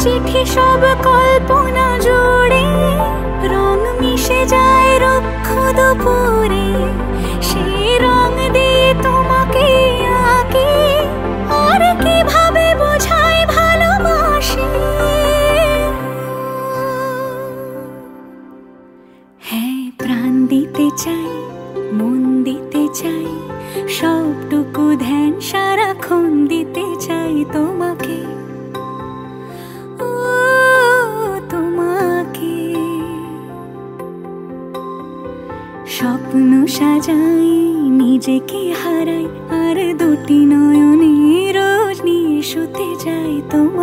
চিঠি সব কল্পনা জুড়ে রং মিশে যায় রুক্ষ দুপুরে, সেই রং দিয়ে তোমাকে আঁকি আর কিভাবে বোঝাই ভালোবাসি। হ্যাঁ, প্রাণ দিতে চাই, মন দিতে চাই, সবটুকু ধ্যান সারাক্ষণ দিতে চাই তোমাকে, ও তোমাকে। স্বপ্ন সাজাই, নিজেকে হারাই, আর দুটি নয়নে রোজ নিয়ে শুতে যাই তোমাকে।